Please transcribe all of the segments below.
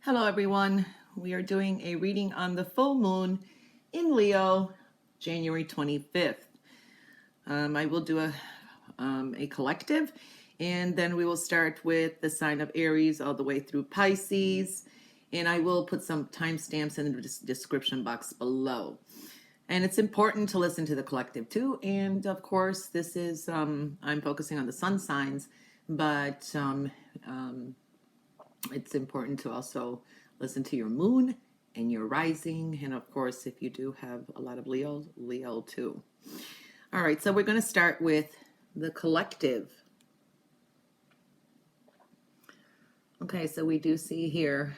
Hello everyone, we are doing a reading on the full moon in Leo, January 25th. I will do a collective, and then we will start with the sign of Aries all the way through Pisces, and I will put some timestamps in the description box below. And it's important to listen to the collective too, and of course this is, I'm focusing on the sun signs, but it's important to also listen to your moon and your rising. And of course, if you do have a lot of Leo too. All right, so we're going to start with the collective. Okay, so we do see here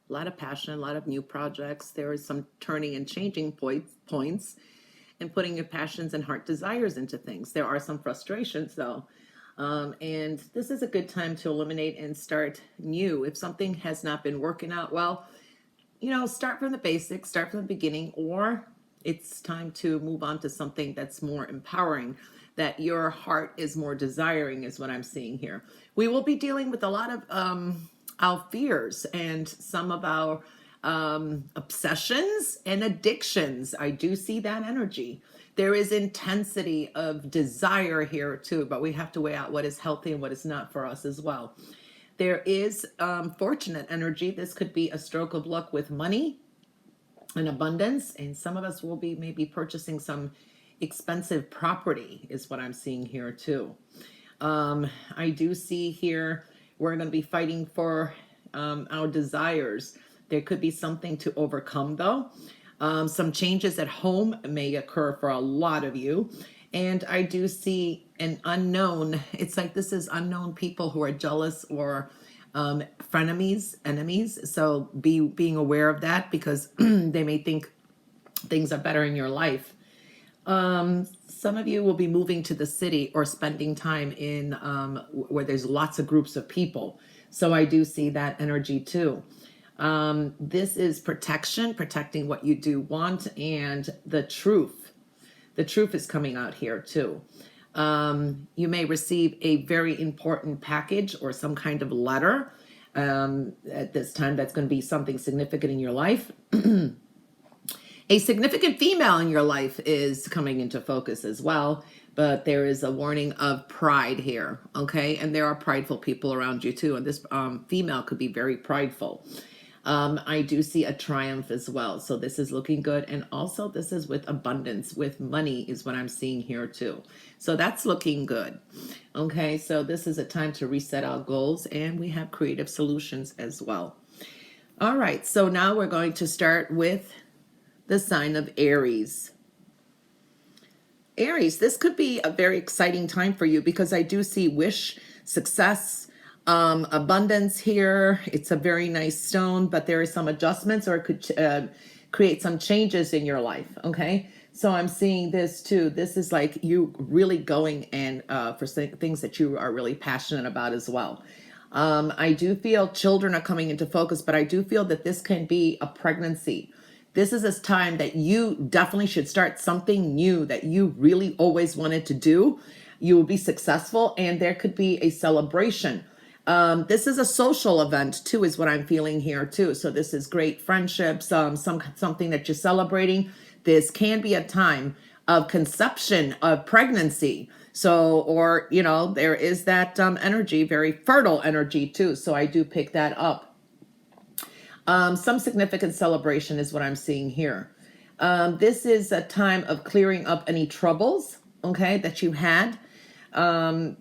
a lot of passion, a lot of new projects. There is some turning and changing points and putting your passions and heart desires into things. There are some frustrations though. And this is a good time to eliminate and start new. If something has not been working out well, start from the basics, start from the beginning, or it's time to move on to something that's more empowering, that your heart is more desiring, is what I'm seeing here. We will be dealing with a lot of our fears and some of our obsessions and addictions. I do see that energy. There is intensity of desire here too, but we have to weigh out what is healthy and what is not for us as well. There is fortunate energy. This could be a stroke of luck with money and abundance, and some of us will be maybe purchasing some expensive property, is what I'm seeing here too. I do see here we're going to be fighting for our desires. There could be something to overcome though. Some changes at home may occur for a lot of you. And I do see an unknown, it's like this is unknown people who are jealous or frenemies, enemies. So being aware of that, because they may think things are better in your life. Some of you will be moving to the city or spending time in where there's lots of groups of people. So I do see that energy too. This is protection, protecting what you do want, and the truth. The truth is coming out here too. You may receive a very important package or some kind of letter at this time. That's going to be something significant in your life. A significant female in your life is coming into focus as well, but there is a warning of pride here, okay? And there are prideful people around you too, and this female could be very prideful. I do see a triumph as well, so this is looking good, and also this is with abundance, with money is what I'm seeing here too. So that's looking good, okay? So this is a time to reset our goals, and we have creative solutions as well. All right, so now we're going to start with the sign of Aries. Aries, this could be a very exciting time for you because I do see wish, success, abundance here. It's a very nice stone, but there is some adjustments, or it could create some changes in your life, okay? So I'm seeing this too. This is like you really going and for things that you are really passionate about as well. I do feel children are coming into focus, but I do feel that this can be a pregnancy. This is a time that you definitely should start something new that you really always wanted to do. You will be successful, and there could be a celebration. This is a social event too, is what I'm feeling here too. So this is great friendships, something that you're celebrating. This can be a time of conception, of pregnancy. So, or, there is that energy, very fertile energy too. So I do pick that up. Some significant celebration is what I'm seeing here. This is a time of clearing up any troubles, okay, that you had.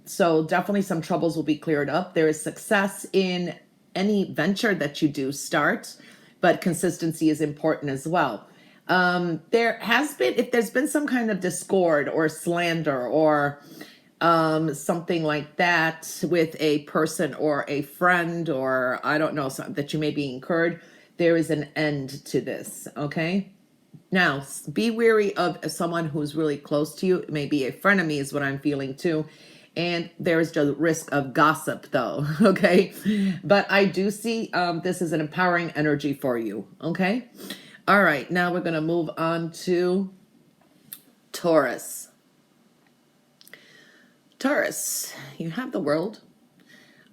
So definitely some troubles will be cleared up. There is success in any venture that you do start, but consistency is important as well. If there's been some kind of discord or slander or something like that with a person or a friend, or I don't know, something that you may be incurred, there is an end to this, okay? Now, be wary of someone who's really close to you. It may be a frenemy is what I'm feeling too. And there is the risk of gossip though, okay? But I do see this is an empowering energy for you, okay? All right, now we're going to move on to Taurus. Taurus, you have the world.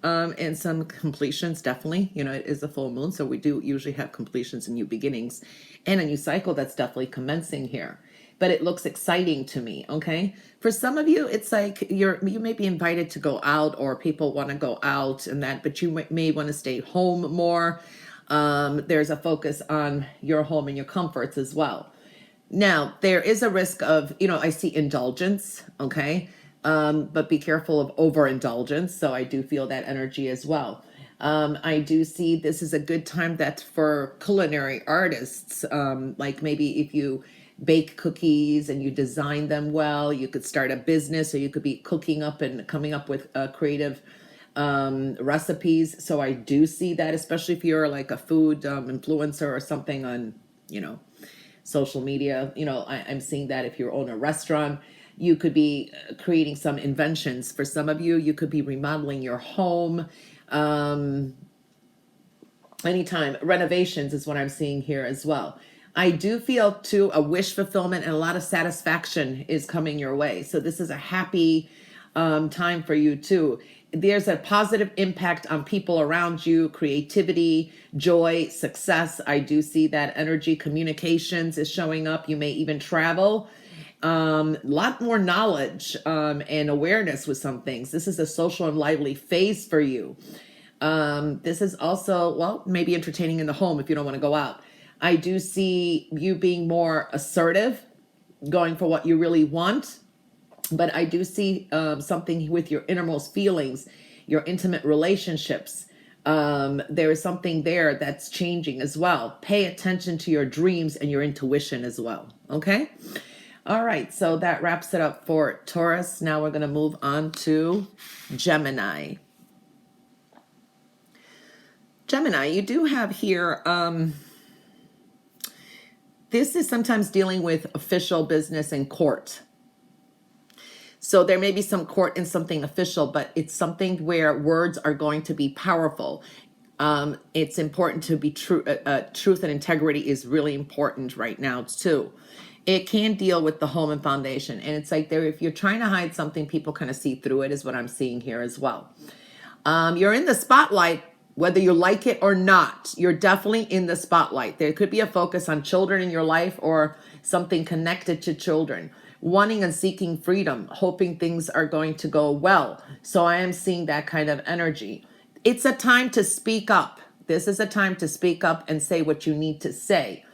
and some completions, definitely. You know, it is a full moon, so we do usually have completions and new beginnings and a new cycle that's definitely commencing here. But it looks exciting to me, okay? For some of you, it's like you may be invited to go out, or people want to go out and that, but you may want to stay home more. There's a focus on your home and your comforts as well. Now, there is a risk of, you know, I see indulgence, okay? But be careful of overindulgence. So I do feel that energy as well. I do see this is a good time that for culinary artists, like maybe if you bake cookies and you design them well, you could start a business, or you could be cooking up and coming up with creative recipes. So I do see that, especially if you're like a food influencer or something on, you know, social media. You know, I'm seeing that if you own a restaurant, you could be creating some inventions. For some of you, you could be remodeling your home. Anytime renovations is what I'm seeing here as well. I do feel too a wish fulfillment and a lot of satisfaction is coming your way. So this is a happy time for you too. There's a positive impact on people around you, creativity, joy, success. I do see that energy. Communications is showing up. You may even travel. A lot more knowledge and awareness with some things. This is a social and lively phase for you. This is also, well, maybe entertaining in the home if you don't want to go out. I do see you being more assertive, going for what you really want. But I do see something with your innermost feelings, your intimate relationships. There is something there that's changing as well. Pay attention to your dreams and your intuition as well. Okay. All right. So that wraps it up for Taurus. Now we're going to move on to Gemini. Gemini, you do have here, this is sometimes dealing with official business and court. So there may be some court in something official, but it's something where words are going to be powerful. It's important to be true. Truth and integrity is really important right now too. It can deal with the home and foundation. And it's like there, if you're trying to hide something, people kind of see through it is what I'm seeing here as well. You're in the spotlight, whether you like it or not. You're definitely in the spotlight. There could be a focus on children in your life or something connected to children. Wanting and seeking freedom, hoping things are going to go well. So I am seeing that kind of energy. It's a time to speak up. This is a time to speak up and say what you need to say.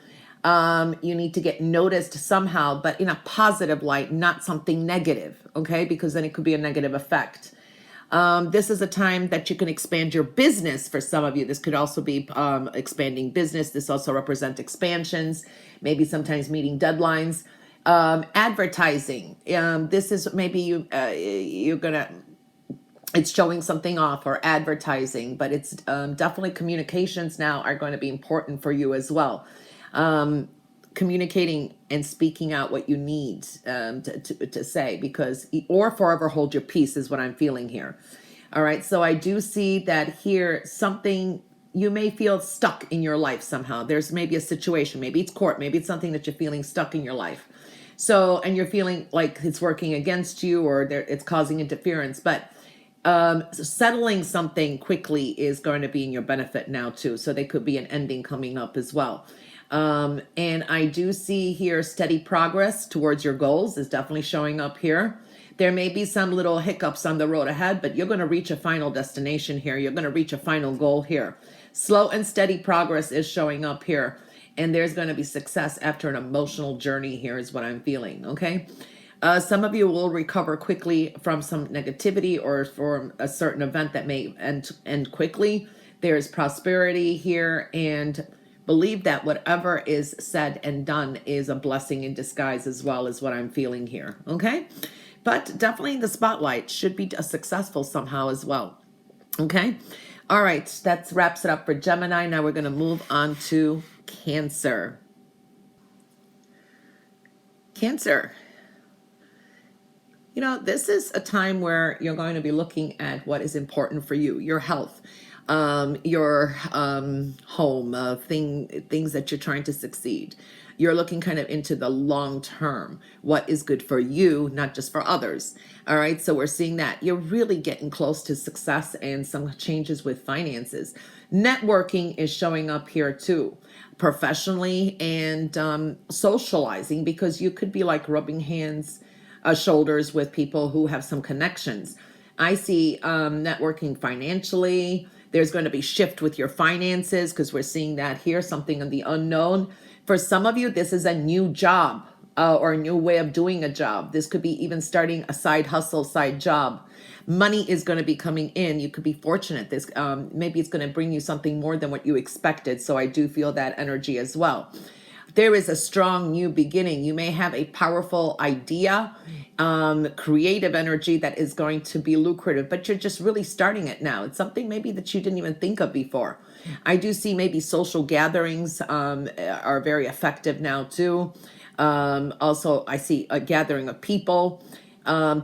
You need to get noticed somehow, but in a positive light, not something negative, okay? Because then it could be a negative effect. This is a time that you can expand your business for some of you. This could also be expanding business. This also represents expansions, maybe sometimes meeting deadlines. Advertising. This is maybe you're gonna, it's showing something off or advertising, but it's definitely communications now are going to be important for you as well. Communicating and speaking out what you need to say, because, or forever hold your peace is what I'm feeling here. All right. So I do see that here, something you may feel stuck in your life somehow. There's maybe a situation, maybe it's court, maybe it's something that you're feeling stuck in your life. So, and you're feeling like it's working against you or it's causing interference, but settling something quickly is going to be in your benefit now too. So there could be an ending coming up as well. And I do see here steady progress towards your goals is definitely showing up here. There may be some little hiccups on the road ahead, but you're going to reach a final destination here. You're going to reach a final goal here. Slow and steady progress is showing up here. And there's going to be success after an emotional journey here is what I'm feeling, okay? Some of you will recover quickly from some negativity or from a certain event that may end quickly. There's prosperity here, and believe that whatever is said and done is a blessing in disguise as well as what I'm feeling here, okay? But definitely the spotlight should be successful somehow as well, okay? All right, that wraps it up for Gemini. Now we're going to move on to Cancer. Cancer. You know, this is a time where you're going to be looking at what is important for you, your health, your home, things that you're trying to succeed. You're looking kind of into the long term, what is good for you, not just for others. All right, so we're seeing that you're really getting close to success and some changes with finances. Networking is showing up here too, professionally and socializing, because you could be like rubbing shoulders with people who have some connections. I see networking financially. There's going to be shift with your finances because we're seeing that here, something in the unknown. For some of you, this is a new job or a new way of doing a job. This could be even starting a side hustle, side job. Money is going to be coming in. You could be fortunate. This maybe it's going to bring you something more than what you expected. So I do feel that energy as well. There is a strong new beginning. You may have a powerful idea, creative energy that is going to be lucrative, but you're just really starting it now. It's something maybe that you didn't even think of before. I do see maybe social gatherings are very effective now too. Also, I see a gathering of people.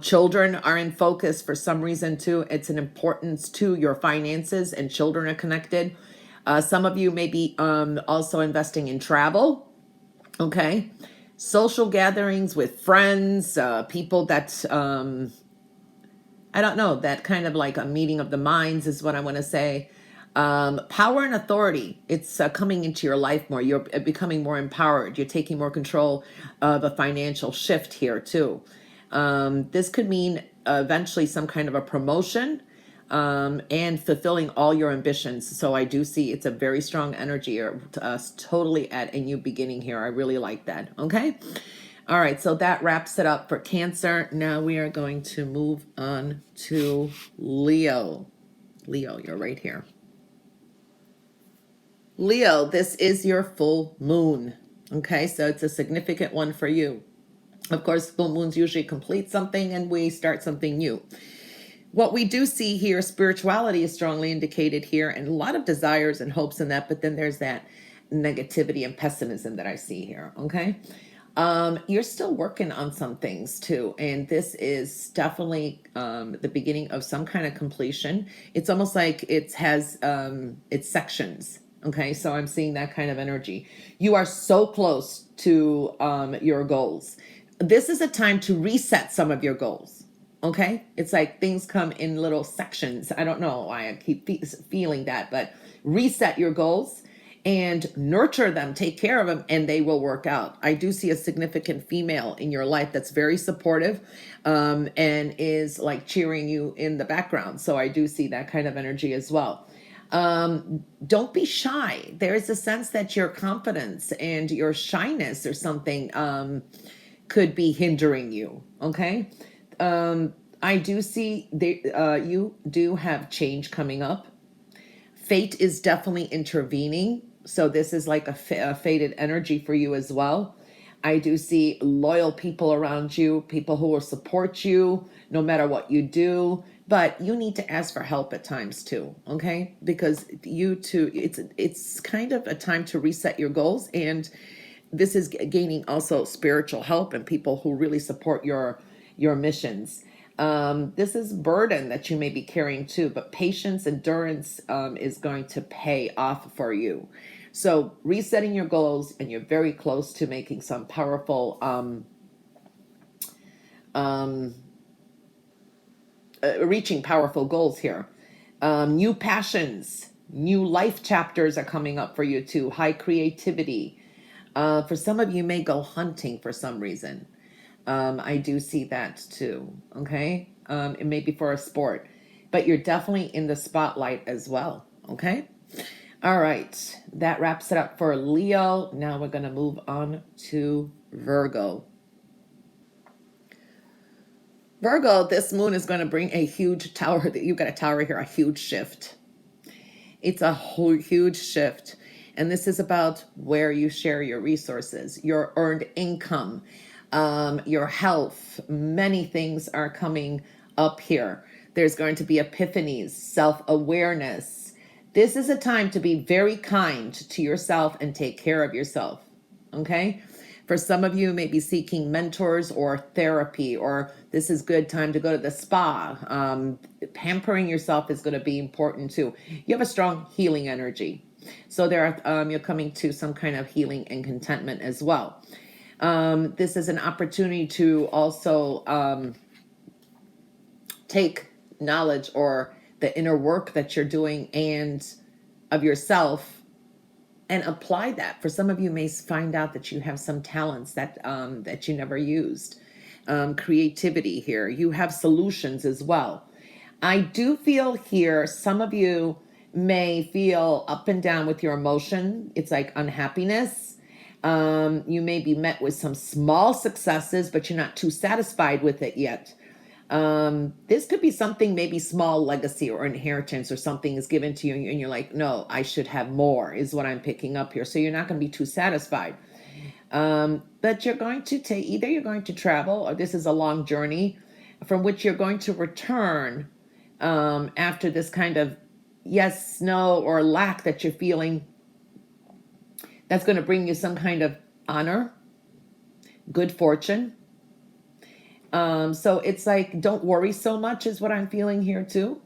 Children are in focus for some reason too. It's an importance to your finances, and children are connected. Some of you may be also investing in travel. Okay. Social gatherings with friends, people that, I don't know, that kind of like a meeting of the minds is what I want to say. Power and authority, it's coming into your life more. You're becoming more empowered. You're taking more control of a financial shift here too. This could mean eventually some kind of a promotion and fulfilling all your ambitions. So I do see it's a very strong energy, or totally at a new beginning here. I really like that. Okay. All right. So that wraps it up for Cancer. Now we are going to move on to Leo. Leo, you're right here. Leo, this is your full moon. Okay. So it's a significant one for you. Of course, full moons usually complete something and we start something new. What we do see here, spirituality is strongly indicated here, and a lot of desires and hopes in that, but then there's that negativity and pessimism that I see here, okay? You're still working on some things too, and this is definitely the beginning of some kind of completion. It's almost like it has its sections, okay? So I'm seeing that kind of energy. You are so close to your goals. This is a time to reset some of your goals. Okay. It's like things come in little sections. I don't know why I keep feeling that, but reset your goals and nurture them, take care of them, and they will work out. I do see a significant female in your life that's very supportive and is like cheering you in the background. So I do see that kind of energy as well. Don't be shy. There's a sense that your confidence and your shyness or something could be hindering you. Okay. I do see you do have change coming up. Fate is definitely intervening. So this is like a fated energy for you as well. I do see loyal people around you, people who will support you no matter what you do, but you need to ask for help at times too. Okay. Because you too, it's kind of a time to reset your goals. And this is gaining also spiritual help and people who really support your missions. This is burden that you may be carrying too, but patience, endurance is going to pay off for you. So resetting your goals, and you're very close to making some powerful reaching powerful goals here. New passions, new life chapters are coming up for you too. High creativity. For some of you may go hunting for some reason. I do see that too. Okay. It may be for a sport, but you're definitely in the spotlight as well. Okay. All right. That wraps it up for Leo. Now we're going to move on to Virgo. Virgo, this moon is going to bring a huge tower. You've got a tower here, a huge shift. It's a huge shift. And this is about where you share your resources, your earned income, your health. Many things are coming up here. There's going to be epiphanies, self-awareness. This is a time to be very kind to yourself and take care of yourself. Okay. For some of you, may be seeking mentors or therapy, or this is good time to go to the spa. Pampering yourself is going to be important too. You have a strong healing energy. So you're coming to some kind of healing and contentment as well. This is an opportunity to also take knowledge or the inner work that you're doing and of yourself and apply that. For some of you may find out that you have some talents that that you never used. Creativity here. You have solutions as well. I do feel here some of you may feel up and down with your emotion. It's like unhappiness. You may be met with some small successes, but you're not too satisfied with it yet. This could be something, maybe small legacy or inheritance or something is given to you and you're like, no, I should have more is what I'm picking up here. So you're not going to be too satisfied. But you're going to take, either you're going to travel or this is a long journey from which you're going to return after this kind of yes, no, or lack that you're feeling. That's going to bring you some kind of honor, good fortune. So it's like, don't worry so much is what I'm feeling here too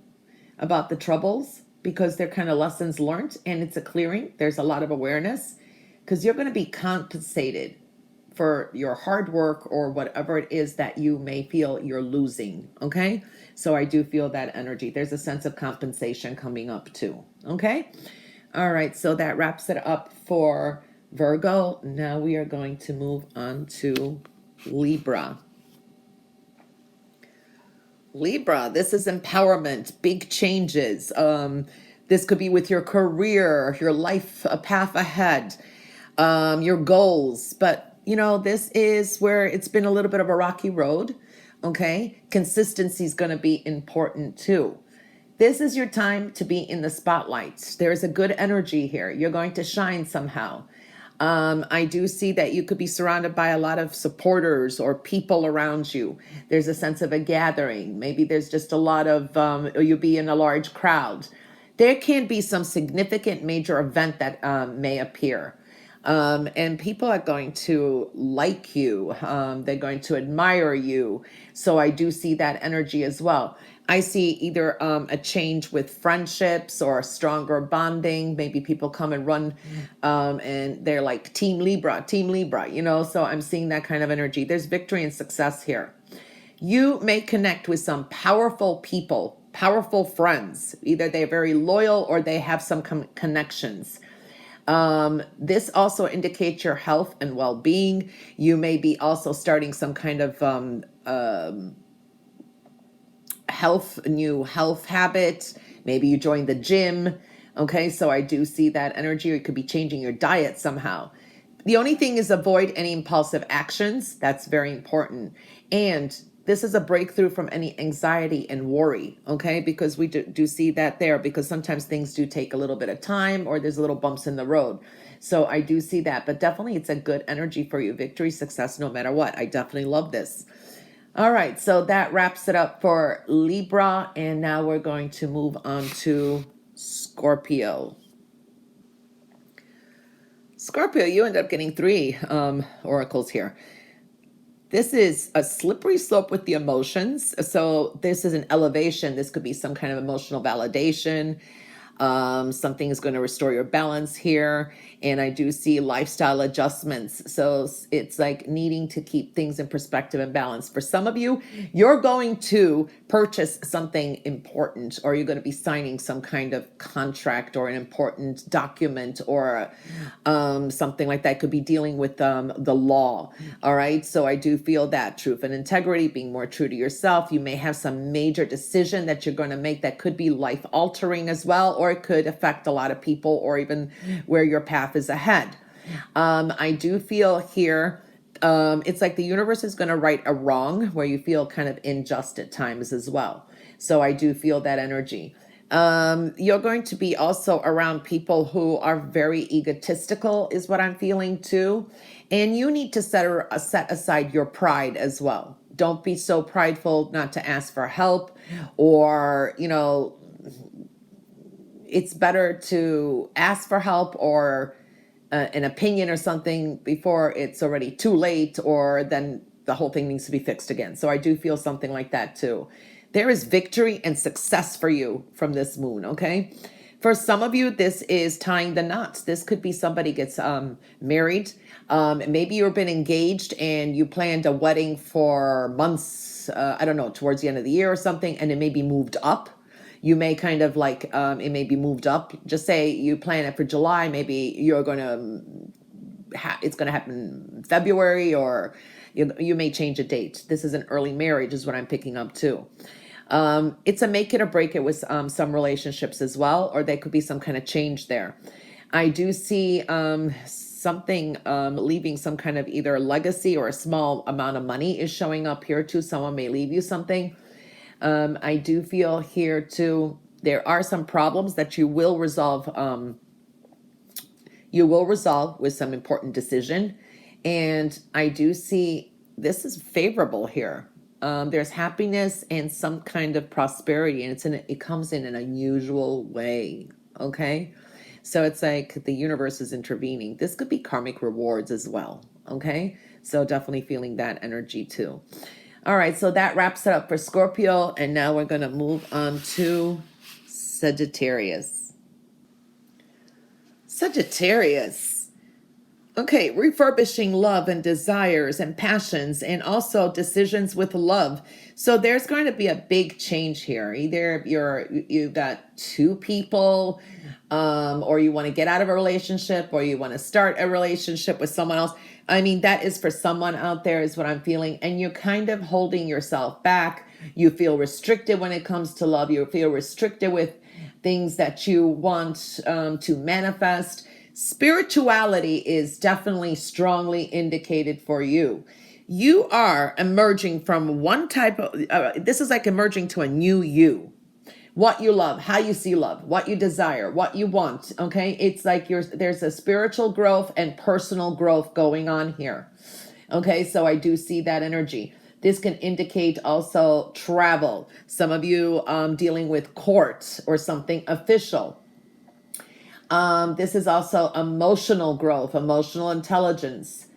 about the troubles, because they're kind of lessons learned and it's a clearing. There's a lot of awareness because you're going to be compensated for your hard work or whatever it is that you may feel you're losing. Okay. So I do feel that energy. There's a sense of compensation coming up too. Okay. All right. So that wraps it up for Virgo. Now we are going to move on to Libra. Libra, this is empowerment, big changes. This could be with your career, your life, a path ahead, your goals. But, you know, this is where it's been a little bit of a rocky road. Okay. Consistency is going to be important too. This is your time to be in the spotlight. There's a good energy here. You're going to shine somehow. I do see that you could be surrounded by a lot of supporters or people around you. There's a sense of a gathering. Maybe there's just a lot of, or you'll be in a large crowd. There can be some significant major event that may appear. And people are going to like you. They're going to admire you. So I do see that energy as well. I see either a change with friendships or a stronger bonding. Maybe people come and run and they're like Team Libra, you know, so I'm seeing that kind of energy. There's victory and success here. You may connect with some powerful people, powerful friends. Either they're very loyal or they have some connections. This also indicates your health and well-being. You may be also starting some kind of new health habit. Maybe you join the gym. Okay, so I do see that energy. Or you could be changing your diet somehow. The only thing is avoid any impulsive actions. That's very important. And this is a breakthrough from any anxiety and worry, okay? Because we do see that there, because sometimes things do take a little bit of time or there's little bumps in the road. So I do see that, but definitely it's a good energy for you. Victory, success, no matter what. I definitely love this. All right, so that wraps it up for Libra, and now we're going to move on to Scorpio. Scorpio, you end up getting 3 oracles here. This is a slippery slope with the emotions. So this is an elevation. This could be some kind of emotional validation. Something is going to restore your balance here. And I do see lifestyle adjustments. So it's like needing to keep things in perspective and balance. For some of you, you're going to purchase something important, or you're going to be signing some kind of contract or an important document or something like that. Could be dealing with the law. All right. So I do feel that truth and integrity, being more true to yourself. You may have some major decision that you're going to make that could be life altering as well, or it could affect a lot of people, or even where your path is ahead. I do feel here, it's like the universe is going to right a wrong where you feel kind of unjust at times as well. So I do feel that energy. You're going to be also around people who are very egotistical is what I'm feeling too. And you need to set aside your pride as well. Don't be so prideful not to ask for help, or, you know, it's better to ask for help or an opinion or something before it's already too late, or then the whole thing needs to be fixed again. So I do feel something like that too. There is victory and success for you from this moon, okay? For some of you, this is tying the knots. This could be somebody gets married. Maybe you've been engaged and you planned a wedding for months, I don't know, towards the end of the year or something, and it may be moved up. You may kind of like, it may be moved up. Just say you plan it for July, maybe you're going to, it's going to happen in February, or you may change a date. This is an early marriage is what I'm picking up too. It's a make it or break it with some relationships as well, or there could be some kind of change there. I do see something leaving some kind of either legacy or a small amount of money is showing up here too. Someone may leave you something. I do feel here too, there are some problems that you will resolve. You will resolve with some important decision. And I do see this is favorable here. There's happiness and some kind of prosperity, and it comes in an unusual way. Okay. So it's like the universe is intervening. This could be karmic rewards as well. Okay. So definitely feeling that energy too. All right. So that wraps it up for Scorpio. And now we're going to move on to Sagittarius. Sagittarius. Okay, refurbishing love and desires and passions and also decisions with love. So there's going to be a big change here. Either you've got two people, or you want to get out of a relationship, or you want to start a relationship with someone else. I mean, that is for someone out there is what I'm feeling. And you're kind of holding yourself back. You feel restricted when it comes to love. You feel restricted with things that you want to manifest. Spirituality is definitely strongly indicated for you. You are emerging from one type of, this is like emerging to a new you. What you love, how you see love, what you desire, what you want, okay? It's like there's a spiritual growth and personal growth going on here, okay? So I do see that energy. This can indicate also travel. Some of you dealing with court or something official. This is also emotional growth, emotional intelligence,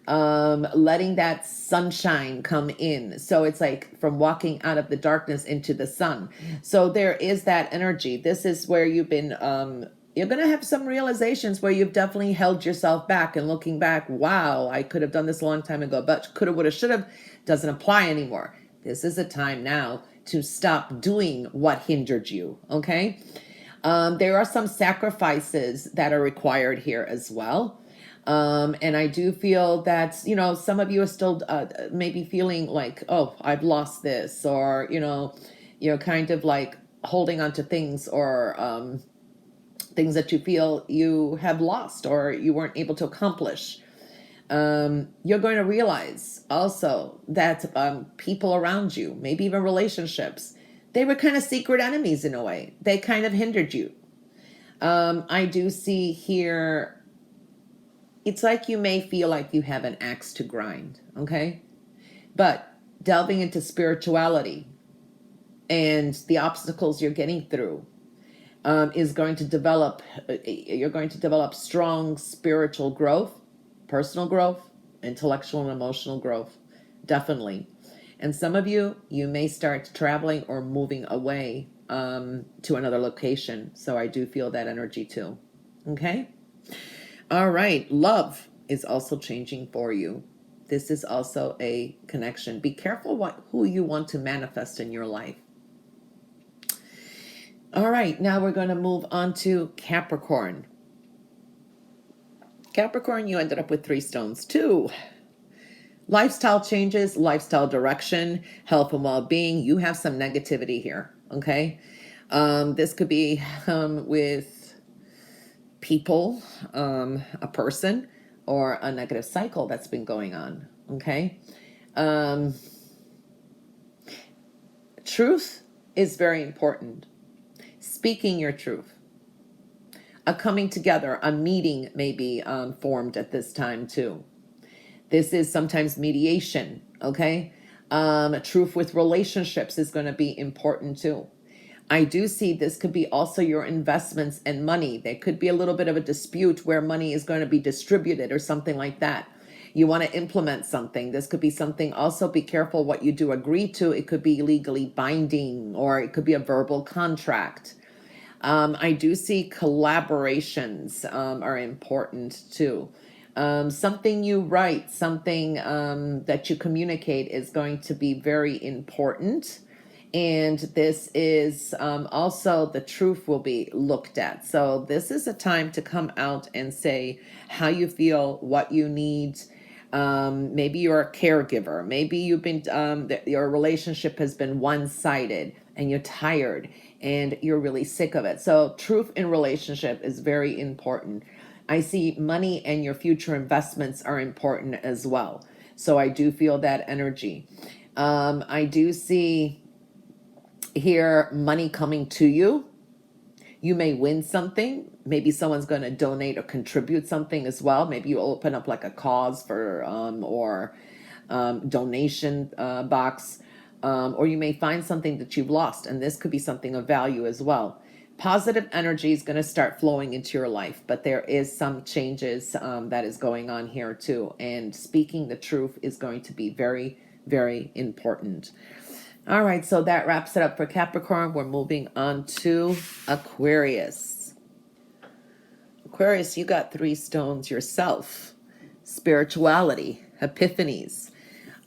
letting that sunshine come in. So it's like from walking out of the darkness into the sun. So there is that energy. This is where you've been, you're going to have some realizations where you've definitely held yourself back and looking back. Wow, I could have done this a long time ago, but coulda, woulda, shoulda doesn't apply anymore. This is a time now to stop doing what hindered you. Okay. There are some sacrifices that are required here as well. And I do feel that, some of you are still maybe feeling like, oh, I've lost this, or, you're kind of like holding on to things or things that you feel you have lost or you weren't able to accomplish. You're going to realize also that people around you, maybe even relationships, they were kind of secret enemies in a way. They kind of hindered you. I do see here, it's like you may feel like you have an axe to grind, okay? But delving into spirituality and the obstacles you're getting through is going to develop, you're going to develop strong spiritual growth, personal growth, intellectual and emotional growth, definitely. And some of you may start traveling or moving away to another location. So I do feel that energy too. Okay. All right. Love is also changing for you. This is also a connection. Be careful who you want to manifest in your life. All right. Now we're going to move on to Capricorn. Capricorn, you ended up with 3 stones too. Lifestyle changes, lifestyle direction, health and well-being. You have some negativity here, okay? This could be with people, a person, or a negative cycle that's been going on, okay? Truth is very important. Speaking your truth. A coming together, a meeting may be formed at this time too. This is sometimes mediation, okay? Truth with relationships is going to be important too. I do see this could be also your investments and money. There could be a little bit of a dispute where money is going to be distributed or something like that. You want to implement something. This could be something. Also, be careful what you do agree to. It could be legally binding, or it could be a verbal contract. I do see collaborations are important too. Something you write, something that you communicate is going to be very important. And this is also the truth will be looked at. So this is a time to come out and say how you feel, what you need. Maybe you're a caregiver. Maybe you've been your relationship has been one-sided and you're tired and you're really sick of it. So truth in relationship is very important. I see money and your future investments are important as well. So I do feel that energy. I do see here money coming to you. You may win something. Maybe someone's going to donate or contribute something as well. Maybe you open up like a cause for or donation box, or you may find something that you've lost, and this could be something of value as well. Positive energy is going to start flowing into your life, but there is some changes that is going on here too, and speaking the truth is going to be very, very important. All right, so that wraps it up for Capricorn. We're moving on to Aquarius. Aquarius, you got 3 stones yourself. Spirituality, epiphanies.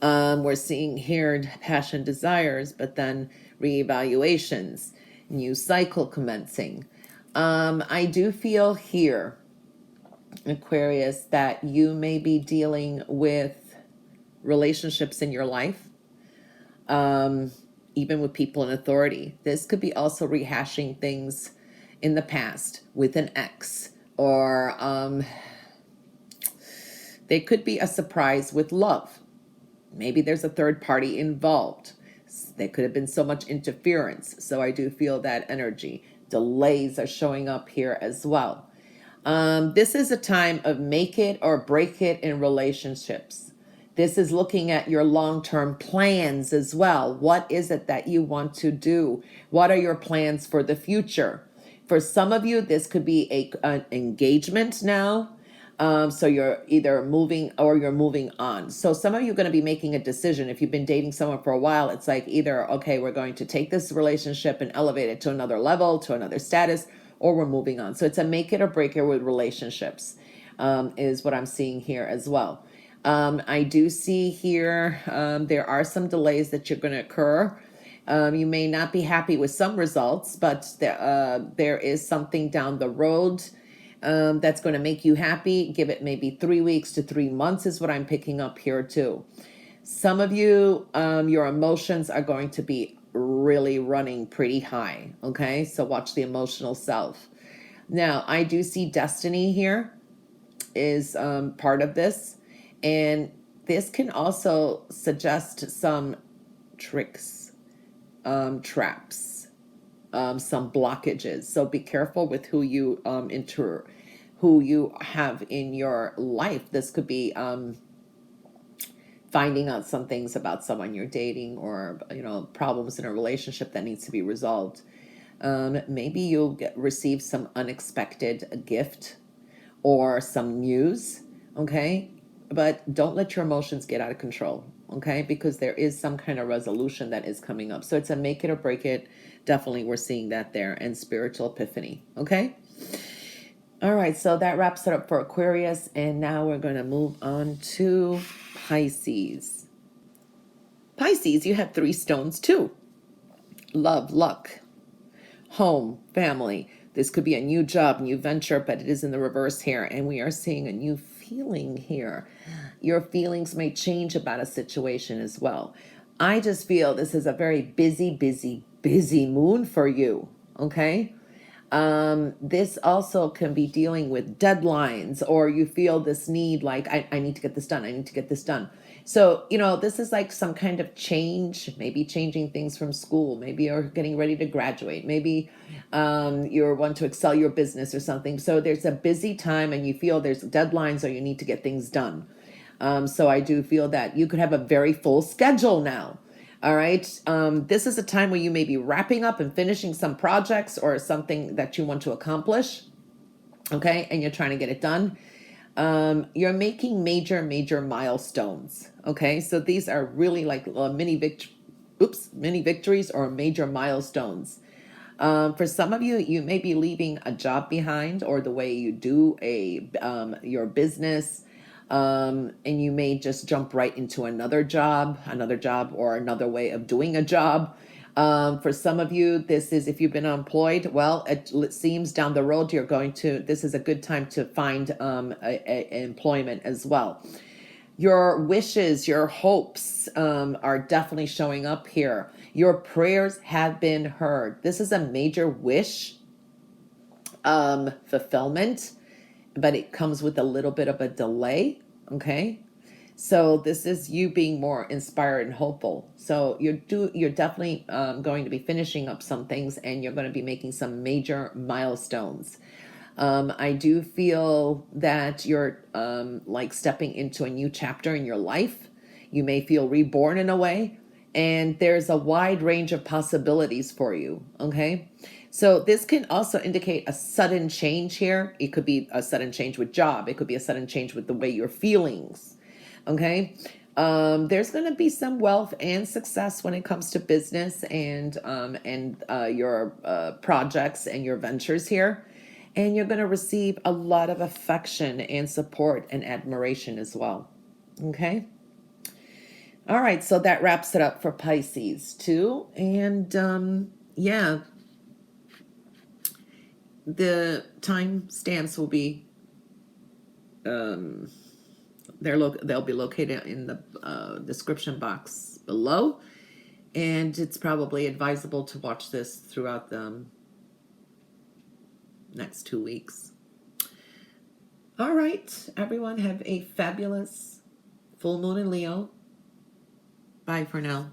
We're seeing here passion, desires, but then reevaluations, new cycle commencing. I do feel here, Aquarius, that you may be dealing with relationships in your life. Even with people in authority. This could be also rehashing things in the past with an ex, or they could be a surprise with love. Maybe there's a third party involved. There could have been so much interference. So I do feel that energy. Delays are showing up here as well. This is a time of make it or break it in relationships. This is looking at your long-term plans as well. What is it that you want to do? What are your plans for the future? For some of you, this could be an engagement now. So you're either moving or you're moving on. So some of you are going to be making a decision. If you've been dating someone for a while, it's like either, okay, we're going to take this relationship and elevate it to another level, to another status, or we're moving on. So it's a make it or break it with relationships, is what I'm seeing here as well. I do see here there are some delays that you're going to occur. You may not be happy with some results, but there is something down the road that's going to make you happy. Give it maybe 3 weeks to 3 months is what I'm picking up here too. Some of you, your emotions are going to be really running pretty high. Okay, so watch the emotional self. Now, I do see destiny here is part of this. And this can also suggest some tricks, traps, some blockages. So be careful with who you who you have in your life. This could be finding out some things about someone you're dating, or problems in a relationship that needs to be resolved. Maybe you'll receive some unexpected gift or some news. Okay. But don't let your emotions get out of control, okay? Because there is some kind of resolution that is coming up. So it's a make it or break it. Definitely we're seeing that there. And spiritual epiphany, okay? All right, so that wraps it up for Aquarius. And now we're going to move on to Pisces. Pisces, you have 3 stones too. Love, luck, home, family. This could be a new job, new venture, but it is in the reverse here. And we are seeing a new feeling here. Your feelings may change about a situation as well. I just feel this is a very busy, busy, busy moon for you. Okay. This also can be dealing with deadlines, or you feel this need, like, I need to get this done. I need to get this done. So, this is like some kind of change, maybe changing things from school. Maybe you're getting ready to graduate. Maybe you want to excel your business or something. So there's a busy time and you feel there's deadlines, or you need to get things done. So I do feel that you could have a very full schedule now. All right. This is a time where you may be wrapping up and finishing some projects or something that you want to accomplish. Okay. And you're trying to get it done. You're making major, major milestones. Okay. So these are really like mini victories or major milestones. For some of you, you may be leaving a job behind, or the way you do your business, and you may just jump right into another job, or another way of doing a job. For some of you, this is, if you've been employed, well, it seems down the road this is a good time to find employment as well. Your wishes, your hopes are definitely showing up here. Your prayers have been heard. This is a major wish fulfillment, but it comes with a little bit of a delay. Okay. So this is you being more inspired and hopeful. So you're definitely going to be finishing up some things, and you're going to be making some major milestones. I do feel that you're like stepping into a new chapter in your life. You may feel reborn in a way, and there's a wide range of possibilities for you. Okay. So this can also indicate a sudden change here. It could be a sudden change with job. It could be a sudden change with the way you're feelings. Okay. There's going to be some wealth and success when it comes to business and your projects and your ventures here. And you're going to receive a lot of affection and support and admiration as well. Okay. All right. So that wraps it up for Pisces too. And yeah, the time stamps will be, they'll be located in the description box below. And it's probably advisable to watch this throughout the next 2 weeks. All right, everyone, have a fabulous full moon in Leo. Bye for now.